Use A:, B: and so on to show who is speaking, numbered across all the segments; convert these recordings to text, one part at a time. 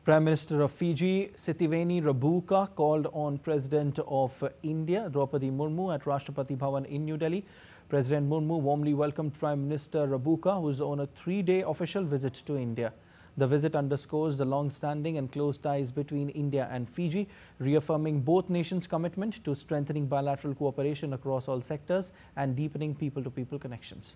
A: Prime Minister of Fiji, Sitiveni Rabuka, called on President of India, Draupadi Murmu, at Rashtrapati Bhavan in New Delhi. President Murmu warmly welcomed Prime Minister Rabuka, who is on a 3-day official visit to India. The visit underscores the long-standing and close ties between India and Fiji, reaffirming both nations' commitment to strengthening bilateral cooperation across all sectors and deepening people-to-people connections.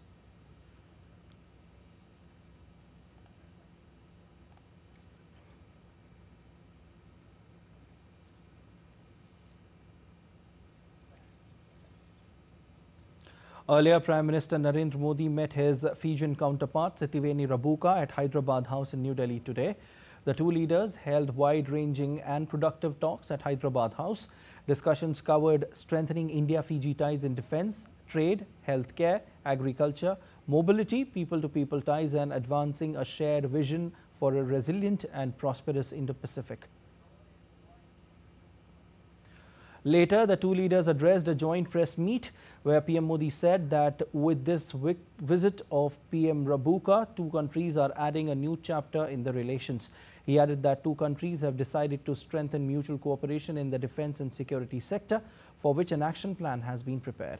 A: Earlier, Prime Minister Narendra Modi met his Fijian counterpart Sitiveni Rabuka at Hyderabad House in New Delhi today. The two leaders held wide-ranging and productive talks at Hyderabad House. Discussions covered strengthening India-Fiji ties in defence, trade, healthcare, agriculture, mobility, people-to-people ties, and advancing a shared vision for a resilient and prosperous Indo-Pacific. Later, the two leaders addressed a joint press meet where PM Modi said that with this visit of PM Rabuka, two countries are adding a new chapter in the relations. He added that two countries have decided to strengthen mutual cooperation in the defense and security sector, for which an action plan has been prepared.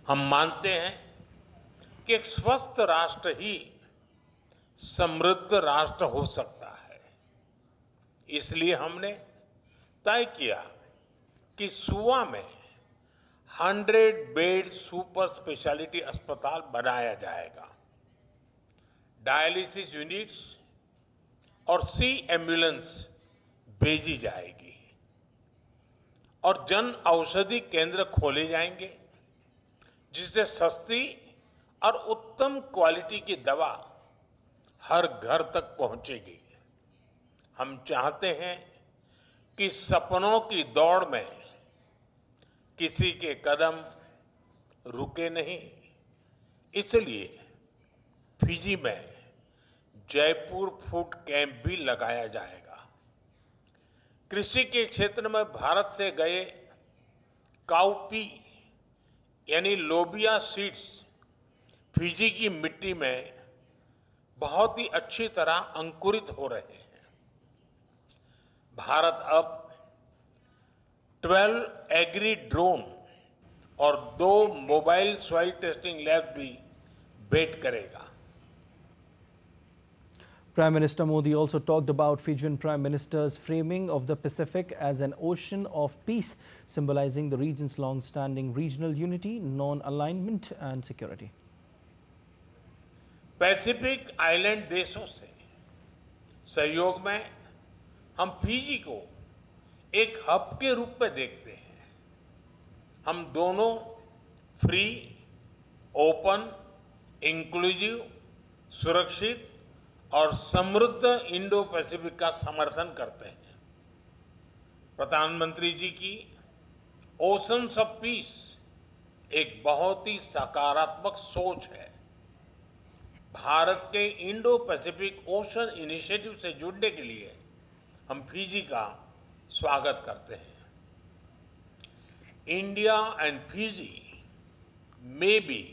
B: हम मानते हैं कि एक स्वस्थ राष्ट्र ही समृद्ध राष्ट्र हो सकता है। इसलिए हमने तय किया कि सुवा में 100 बेड सुपर स्पेशलिटी अस्पताल बनाया जाएगा। डायलिसिस यूनिट्स और सी एम्बुलेंस भेजी जाएगी और जन औषधि केंद्र खोले जाएंगे, जिससे सस्ती और उत्तम क्वालिटी की दवा हर घर तक पहुंचेगी। हम चाहते हैं कि सपनों की दौड़ में किसी के कदम रुके नहीं, इसलिए फिजी में जयपुर फूड कैंप भी लगाया जाएगा। कृषि के क्षेत्र में भारत से गए काउपी यानी लोबिया सीड्स फिजी की मिट्टी में बहुत ही अच्छी तरह अंकुरित हो रहे हैं। भारत अब 12 एग्री ड्रोन और 2 मोबाइल सॉइल टेस्टिंग लैब भी भेंट करेगा।
A: Prime Minister Modi also talked about Fijian Prime Minister's framing of the Pacific as an ocean of peace, symbolizing the region's long-standing regional unity, non-alignment and security.
B: Pacific island देशों से सहयोग में हम Fiji को एक हब के रूप में देखते हैं। हम दोनों फ्री, ओपन, इंक्लूसिव, सुरक्षित और समृद्ध इंडो पैसिफिक का समर्थन करते हैं। प्रधानमंत्री जी की ओशंस ऑफ पीस एक बहुत ही सकारात्मक सोच है। भारत के इंडो पैसिफिक ओशन इनिशिएटिव से जुड़ने के लिए हम फिजी का स्वागत करते हैं। India and Fiji may be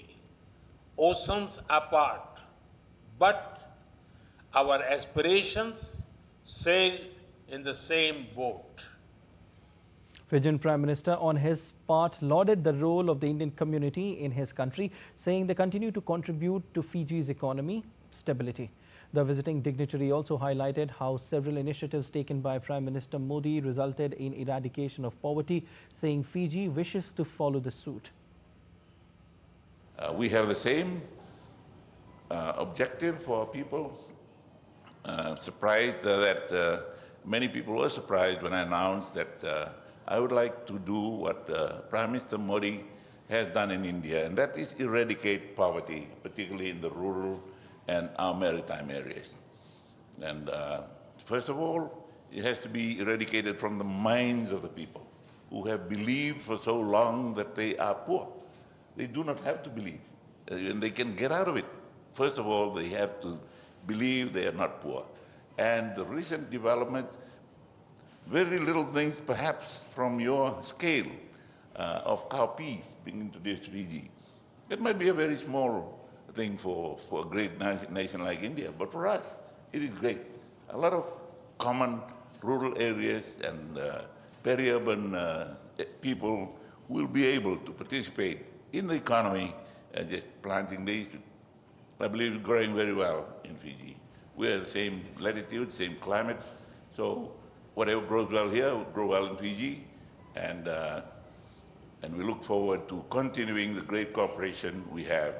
B: oceans apart, but our aspirations sail in the same boat.
A: Fijian Prime Minister, on his part, lauded the role of the Indian community in his country, saying they continue to contribute to Fiji's economy stability. The visiting dignitary also highlighted how several initiatives taken by Prime Minister Modi resulted in eradication of poverty, saying Fiji wishes to follow the suit.
C: We have the same objective for people. Surprised that many people were surprised when I announced that I would like to do what Prime Minister Modi has done in India, and that is eradicate poverty, particularly in the rural and our maritime areas. And first of all, it has to be eradicated from the minds of the people who have believed for so long that they are poor. They do not have to believe, and they can get out of it. First of all, they have to believe they are not poor. And the recent development, very little things perhaps from your scale of cowpeas being introduced to Fiji. It might be a very small thing for a great nation like India, but for us, it is great. A lot of common rural areas and peri-urban people will be able to participate in the economy and just planting these. I believe it's growing very well in Fiji. We're the same latitude, same climate, so whatever grows well here will grow well in Fiji, and we look forward to continuing the great cooperation we have.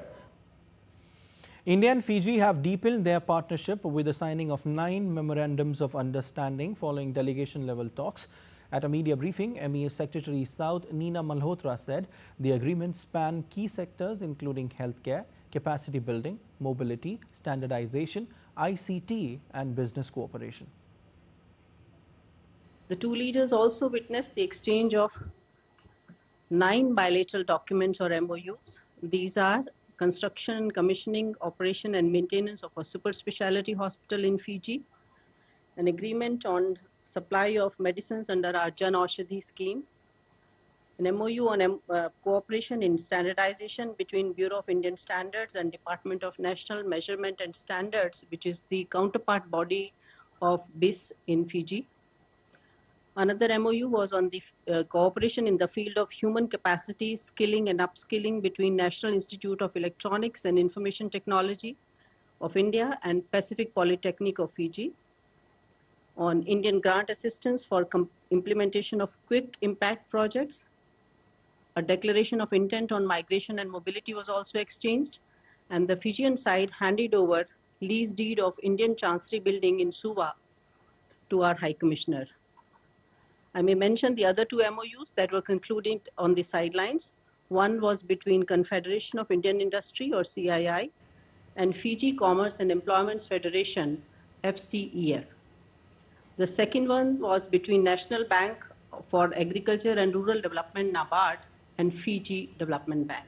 A: India and Fiji have deepened their partnership with the signing of 9 memorandums of understanding following delegation-level talks. At a media briefing, MEA Secretary South Nina Malhotra said the agreements span key sectors including healthcare, capacity building, mobility, standardization, ICT and business cooperation.
D: The two leaders also witnessed the exchange of 9 bilateral documents or MOUs. These are construction and commissioning, operation and maintenance of a super specialty hospital in Fiji, an agreement on supply of medicines under our Jan Aushadhi scheme, an MOU on cooperation in standardization between Bureau of Indian Standards and Department of National Measurement and Standards, which is the counterpart body of BIS in Fiji. Another MOU was on the cooperation in the field of human capacity, skilling and upskilling between National Institute of Electronics and Information Technology of India and Pacific Polytechnic of Fiji, on Indian grant assistance for implementation of quick impact projects. A declaration of intent on migration and mobility was also exchanged, and the Fijian side handed over lease deed of Indian Chancery Building in Suva to our High Commissioner. I may mention the other 2 MOUs that were concluded on the sidelines. One was between Confederation of Indian Industry or CII and Fiji Commerce and Employment Federation, FCEF. The second one was between National Bank for Agriculture and Rural Development, NABARD, and Fiji Development Bank.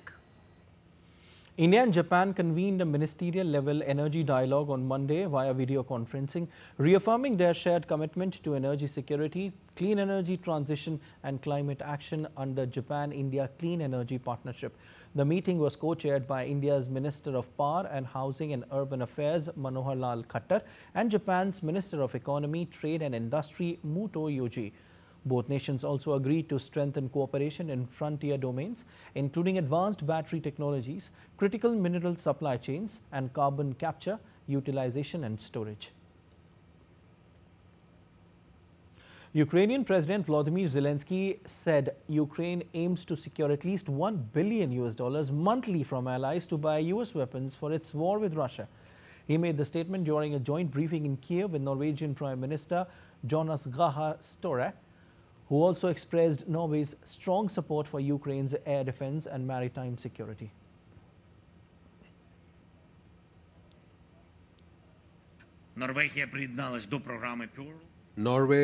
A: India and Japan convened a ministerial-level energy dialogue on Monday via video conferencing, reaffirming their shared commitment to energy security, clean energy transition and climate action under Japan-India Clean Energy Partnership. The meeting was co-chaired by India's Minister of Power and Housing and Urban Affairs, Manohar Lal Khattar, and Japan's Minister of Economy, Trade and Industry, Muto Yoji. Both nations also agreed to strengthen cooperation in frontier domains, including advanced battery technologies, critical mineral supply chains, and carbon capture, utilization and storage. Ukrainian President Volodymyr Zelensky said Ukraine aims to secure at least $1 billion monthly from allies to buy US weapons for its war with Russia. He made the statement during a joint briefing in Kiev with Norwegian Prime Minister Jonas Gahr Støre, who also expressed Norway's strong support for Ukraine's air defense and maritime security.
E: Norway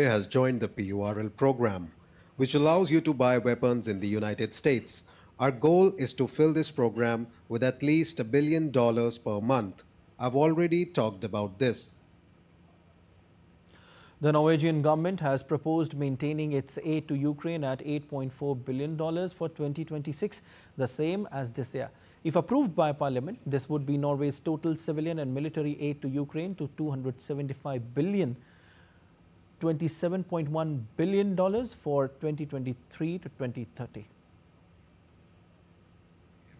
E: has joined the PURL program, which allows you to buy weapons in the United States. Our goal is to fill this program with at least $1 billion per month. I've already talked about this.
A: The Norwegian government has proposed maintaining its aid to Ukraine at $8.4 billion for 2026, the same as this year. If approved by Parliament, this would be Norway's total civilian and military aid to Ukraine to $275 billion, $27.1 billion for 2023 to 2030.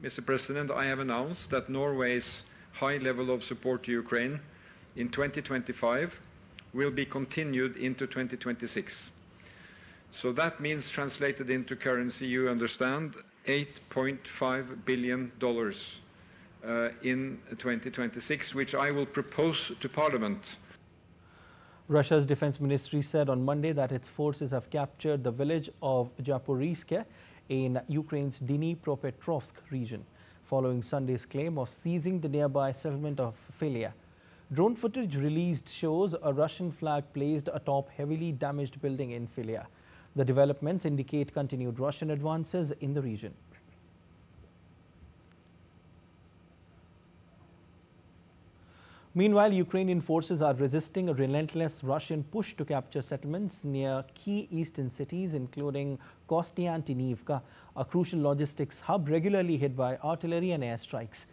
F: Mr. President, I have announced that Norway's high level of support to Ukraine in 2025 will be continued into 2026. So that means, translated into currency, you understand, $8.5 billion in 2026, which I will propose to Parliament.
A: Russia's defense ministry said on Monday that its forces have captured the village of Zaporizhzhia in Ukraine's Dnipropetrovsk region, following Sunday's claim of seizing the nearby settlement of Filia. Drone footage released shows a Russian flag placed atop heavily damaged building in Filia. The developments indicate continued Russian advances in the region. Meanwhile, Ukrainian forces are resisting a relentless Russian push to capture settlements near key eastern cities, including Kostiantynivka, a crucial logistics hub regularly hit by artillery and airstrikes.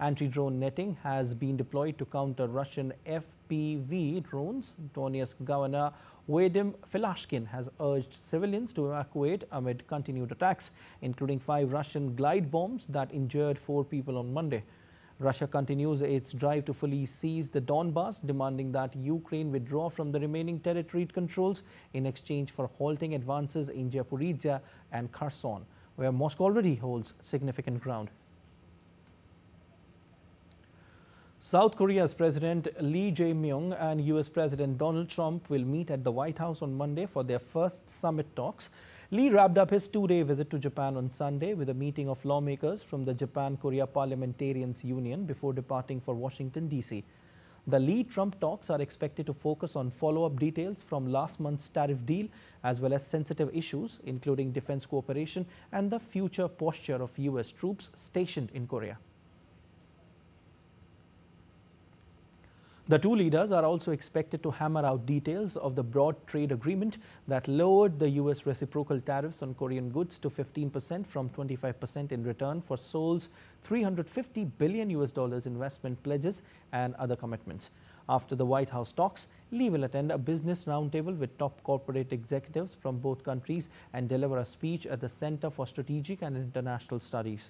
A: Anti-drone netting has been deployed to counter Russian FPV drones. Donetsk Governor Vadim Filashkin has urged civilians to evacuate amid continued attacks, including 5 Russian glide bombs that injured 4 people on Monday. Russia continues its drive to fully seize the Donbas, demanding that Ukraine withdraw from the remaining territory it controls in exchange for halting advances in Zaporizhzhia and Kherson, where Moscow already holds significant ground. South Korea's President Lee Jae-myung and US President Donald Trump will meet at the White House on Monday for their first summit talks. Lee wrapped up his 2-day visit to Japan on Sunday with a meeting of lawmakers from the Japan-Korea Parliamentarians Union before departing for Washington, D.C. The Lee-Trump talks are expected to focus on follow-up details from last month's tariff deal, as well as sensitive issues, including defense cooperation and the future posture of US troops stationed in Korea. The two leaders are also expected to hammer out details of the broad trade agreement that lowered the US reciprocal tariffs on Korean goods to 15% from 25% in return for Seoul's $350 billion investment pledges and other commitments. After the White House talks, Lee will attend a business roundtable with top corporate executives from both countries and deliver a speech at the Center for Strategic and International Studies.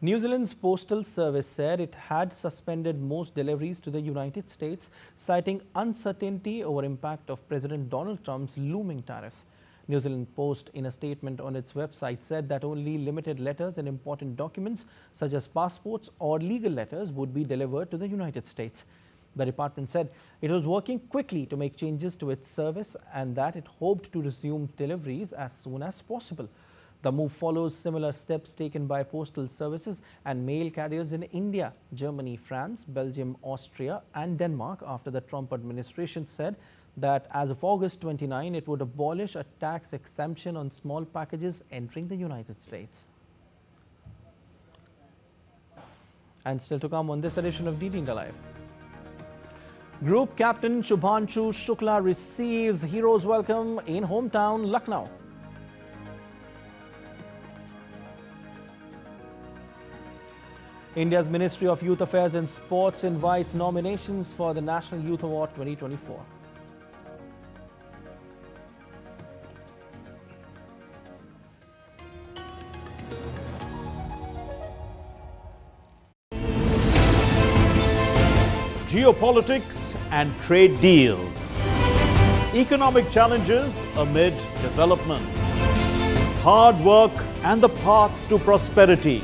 A: New Zealand's Postal Service said it had suspended most deliveries to the United States, citing uncertainty over impact of President Donald Trump's looming tariffs. New Zealand Post, in a statement on its website, said that only limited letters and important documents such as passports or legal letters would be delivered to the United States. The department said it was working quickly to make changes to its service and that it hoped to resume deliveries as soon as possible. The move follows similar steps taken by postal services and mail carriers in India, Germany, France, Belgium, Austria and Denmark after the Trump administration said that as of August 29, it would abolish a tax exemption on small packages entering the United States. And still to come on this edition of DD India Live. Group Captain Shubhanshu Shukla receives hero's welcome in hometown Lucknow. India's Ministry of Youth Affairs and Sports invites nominations for the National Youth Award 2024.
G: Geopolitics and trade deals. Economic challenges amid development. Hard work and the path to prosperity.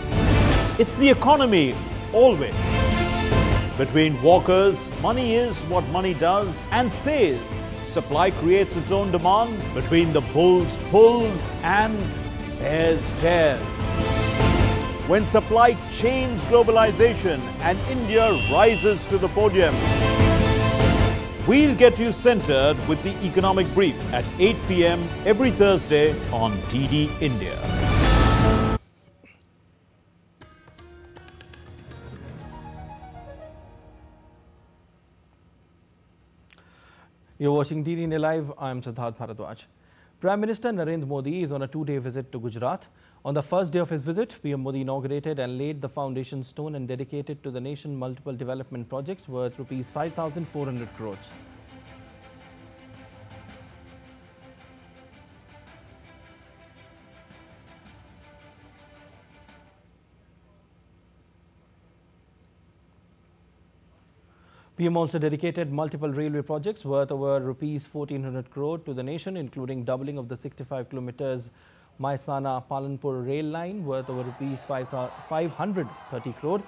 G: It's the economy, always. Between walkers, money is what money does and says. Supply creates its own demand. Between the bulls pulls and bears tears. When supply chains globalization and India rises to the podium. We'll get you centered with the Economic Brief at 8 p.m. every Thursday on DD India.
A: You're watching DD India Live. I'm Siddharth Bharadwaj. Prime Minister Narendra Modi is on a 2-day visit to Gujarat. On the first day of his visit, PM Modi inaugurated and laid the foundation stone and dedicated to the nation multiple development projects worth Rs 5,400 crores. PM also dedicated multiple railway projects worth over Rs 1,400 crore to the nation, including doubling of the 65 kilometers Maisana-Palanpur rail line worth over Rs 530 crore,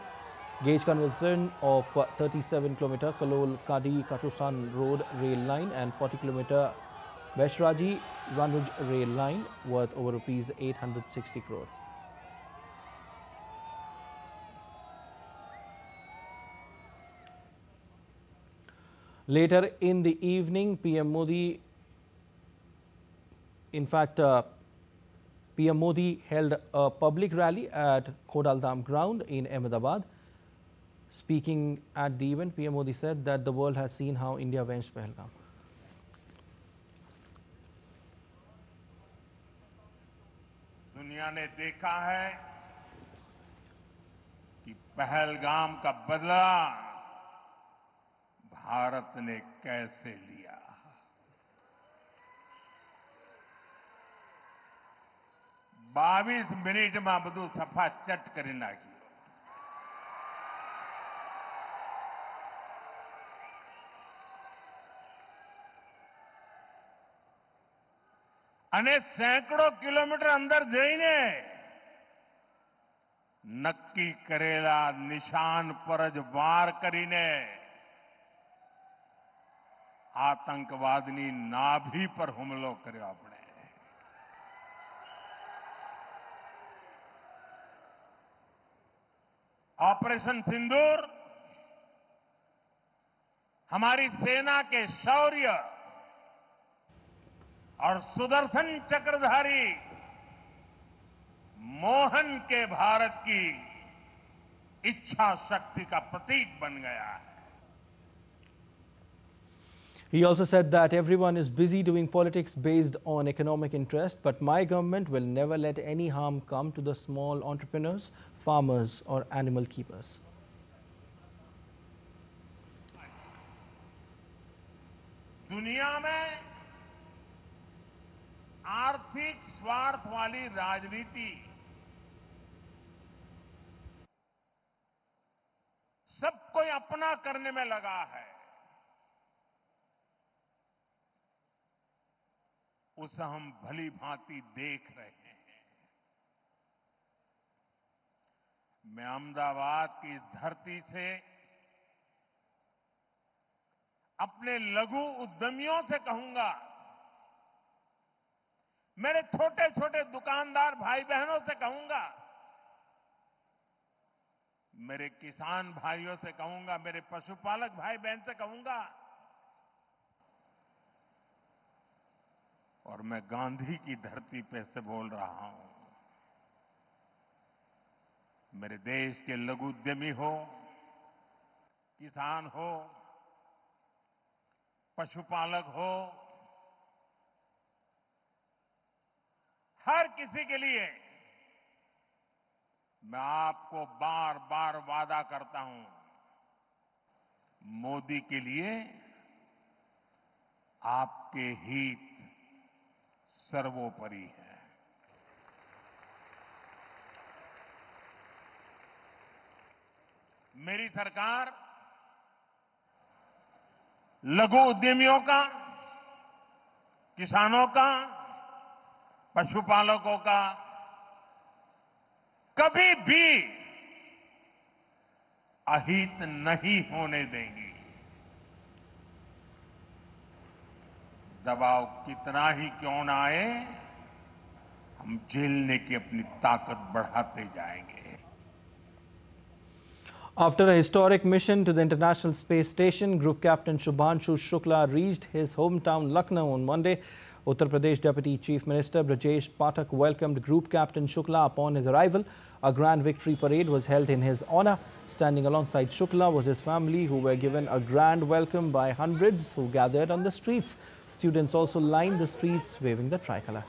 A: gauge conversion of 37-kilometer Kalol-Kadi-Katusan road rail line and 40-kilometer Vaishraji-Ranuj rail line worth over Rs 860 crore. Later in the evening, PM Modi held a public rally at Khodaldam ground in Ahmedabad. Speaking at the event, PM Modi said that the world has seen how India avenged Pahalgam.
B: दुनिया ने देखा है कि पहलगाम का बदला भारत ने कैसे लिया। बावीस मिनिट में બધું સફા ચટ કરી નાખ્યું અને સેંકડો કિલોમીટર અંદર જઈને નક્કી કરેલા નિશાન પર જ વાર કરીને આતંકવાદની નાભી પર હુમલો કર્યો આપણે। ऑपरेशन सिंदूर हमारी सेना के शौर्य और सुदर्शन चक्रधारी मोहन के भारत की इच्छा शक्ति का प्रतीक बन गया है।
A: He also said that everyone is busy doing politics based on economic interest, but my government will never let any harm come to the small entrepreneurs, farmers or animal keepers.
B: दुनिया में आर्थिक स्वार्थ वाली राजनीति सबको अपना करने में लगा है, उसे हम भली भांति देख रहे हैं। मैं अहमदाबाद की इस धरती से अपने लघु उद्यमियों से कहूंगा, मेरे छोटे छोटे दुकानदार भाई बहनों से कहूंगा, मेरे किसान भाइयों से कहूंगा, मेरे पशुपालक भाई बहन से कहूंगा, और मैं गांधी की धरती पे से बोल रहा हूं, मेरे देश के लघु उद्यमी हो, किसान हो, पशुपालक हो, हर किसी के लिए मैं आपको बार बार वादा करता हूं, मोदी के लिए आपके हित सर्वोपरि है। मेरी सरकार लघु उद्यमियों का, किसानों का, पशुपालकों का कभी भी अहित नहीं होने देंगी। दबाव कितना ही क्यों ना आए, हम झेलने की अपनी ताकत बढ़ाते जाएंगे।
A: After a historic mission to the International Space Station, Group Captain Shubhanshu Shukla reached his hometown Lucknow on Monday. Uttar Pradesh Deputy Chief Minister Brajesh Pathak welcomed Group Captain Shukla upon his arrival. A grand victory parade was held in his honor. Standing alongside Shukla was his family, who were given a grand welcome by hundreds who gathered on the streets. Students also lined the streets waving the tricolour.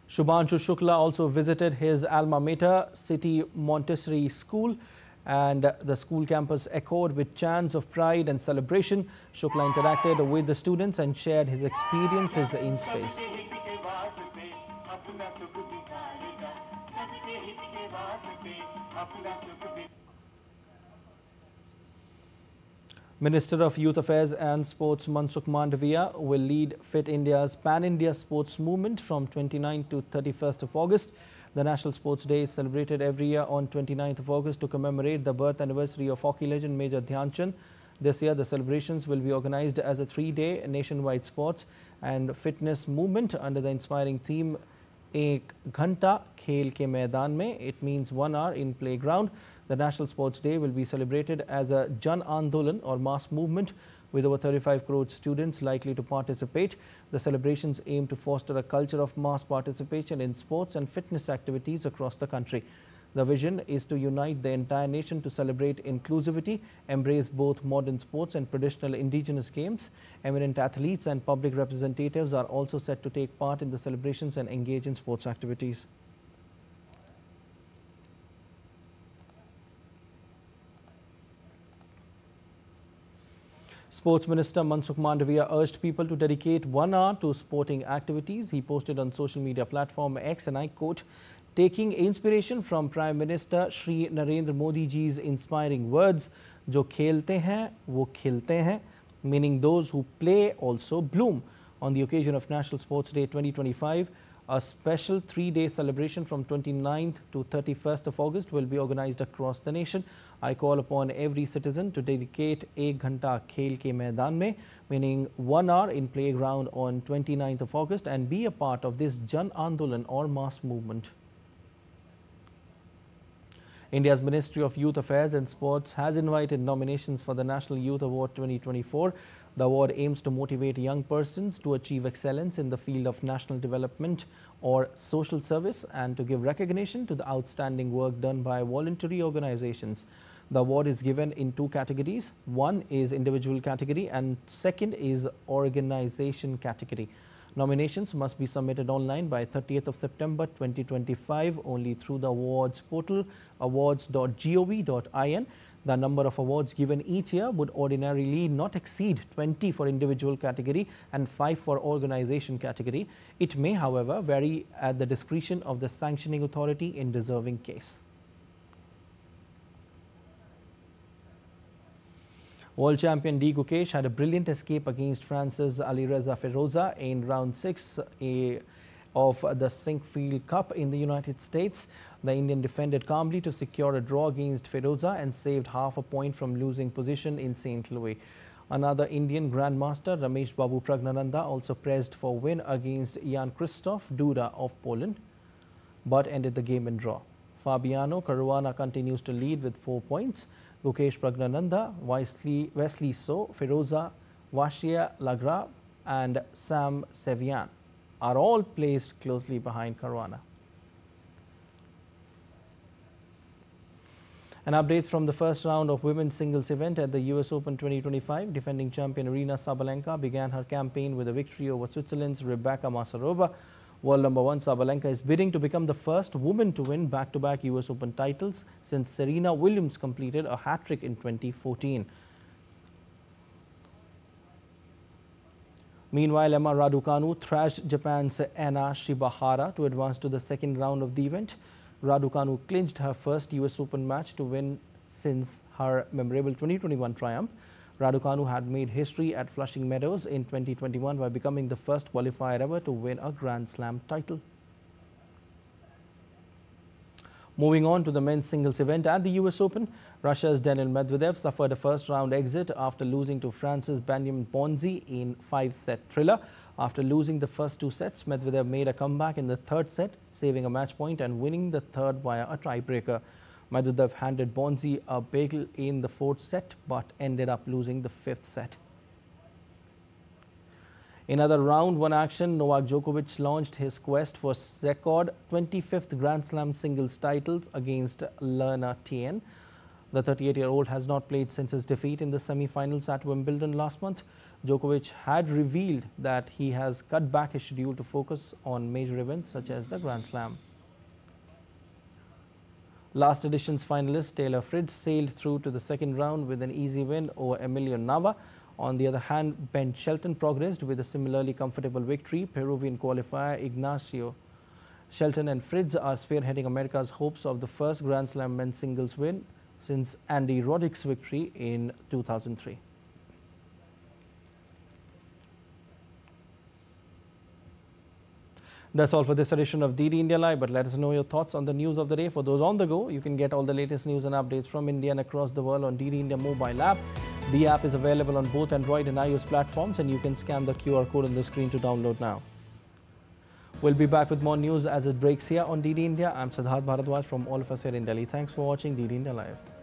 A: Shubhanshu Shukla also visited his alma mater, City Montessori School, and the school campus echoed with chants of pride and celebration. Shukla interacted with the students and shared his experiences in space. Minister of Youth Affairs and Sports Mansukh Mandavia will lead Fit India's Pan-India sports movement from 29th to 31st of August. The National Sports Day is celebrated every year on 29th of August to commemorate the birth anniversary of hockey legend Major Dhyan Chand. This year, the celebrations will be organized as a 3-day nationwide sports and fitness movement under the inspiring theme Ek Ghanta Khel Ke Maidan Mein. It means 1 hour in playground. The National Sports Day will be celebrated as a Jan Andolan or mass movement with over 35 crore students likely to participate. The celebrations aim to foster a culture of mass participation in sports and fitness activities across the country. The vision is to unite the entire nation to celebrate inclusivity, embrace both modern sports and traditional indigenous games. Eminent athletes and public representatives are also set to take part in the celebrations and engage in sports activities. Sports Minister Mansukh Mandavia urged people to dedicate 1 hour to sporting activities. He posted on social media platform X, and I quote, taking inspiration from Prime Minister Shri Narendra Modi ji's inspiring words, "Jo khelte hain, wo khilte hain," meaning those who play also bloom. On the occasion of National Sports Day 2025, a special 3-day celebration from 29th to 31st of August will be organized across the nation. I call upon every citizen to dedicate 1 ghanta khel ke maidan mein, meaning 1 hour in playground on 29th of August, and be a part of this Jan Andolan or mass movement. India's Ministry of Youth Affairs and Sports has invited nominations for the National Youth Award 2024. The award aims to motivate young persons to achieve excellence in the field of national development or social service and to give recognition to the outstanding work done by voluntary organizations. The award is given in 2 categories. One is individual category and second is organization category. Nominations must be submitted online by 30th of September 2025 only through the awards portal awards.gov.in. The number of awards given each year would ordinarily not exceed 20 for individual category and 5 for organization category. It may, however, vary at the discretion of the sanctioning authority in deserving case. World champion D. Gukesh had a brilliant escape against France's Alireza Firouzja in round 6 of the Sinquefield Cup in the United States. The Indian defended calmly to secure a draw against Firouzja and saved half a point from losing position in St. Louis. Another Indian grandmaster, Ramesh Babu Pragnananda, also pressed for win against Jan Krzysztof Duda of Poland, but ended the game in draw. Fabiano Caruana continues to lead with 4 points. Gukesh Pragnananda, Wesley So, Firouzja, Vashia Lagra and Sam Sevian are all placed closely behind Caruana. And updates from the first round of women's singles event at the US Open 2025. Defending champion Aryna Sabalenka began her campaign with a victory over Switzerland's Rebecca Masarova. World number 1 Sabalenka is bidding to become the first woman to win back-to-back US Open titles since Serena Williams completed a hat-trick in 2014. Meanwhile, Emma Raducanu thrashed Japan's Anna Shibahara to advance to the second round of the event. Raducanu clinched her first US Open match to win since her memorable 2021 triumph. Raducanu had made history at Flushing Meadows in 2021 by becoming the first qualifier ever to win a Grand Slam title. Moving on to the men's singles event at the US Open, Russia's Daniil Medvedev suffered a first-round exit after losing to France's Benjamin Bonzi in 5-set thriller. After losing the first 2 sets, Medvedev made a comeback in the 3rd set, saving a match point and winning the 3rd via a tiebreaker. Medvedev handed Bonzi a bagel in the 4th set, but ended up losing the 5th set. In other round 1 action, Novak Djokovic launched his quest for record 25th Grand Slam singles titles against Lerna Tien. The 38-year-old has not played since his defeat in the semi-finals at Wimbledon last month. Djokovic had revealed that he has cut back his schedule to focus on major events such as the Grand Slam. Last edition's finalist Taylor Fritz sailed through to the second round with an easy win over Emilio Nava. On the other hand, Ben Shelton progressed with a similarly comfortable victory. Peruvian qualifier Ignacio Shelton and Fritz are spearheading America's hopes of the first Grand Slam men's singles win since Andy Roddick's victory in 2003. That's all for this edition of DD India Live, but let us know your thoughts on the news of the day. For those on the go, you can get all the latest news and updates from India and across the world on DD India mobile app. The app is available on both Android and iOS platforms, and you can scan the QR code on the screen to download now. We'll be back with more news as it breaks here on DD India. I'm Siddharth Bharadwaj from all of us here in Delhi. Thanks for watching DD India Live.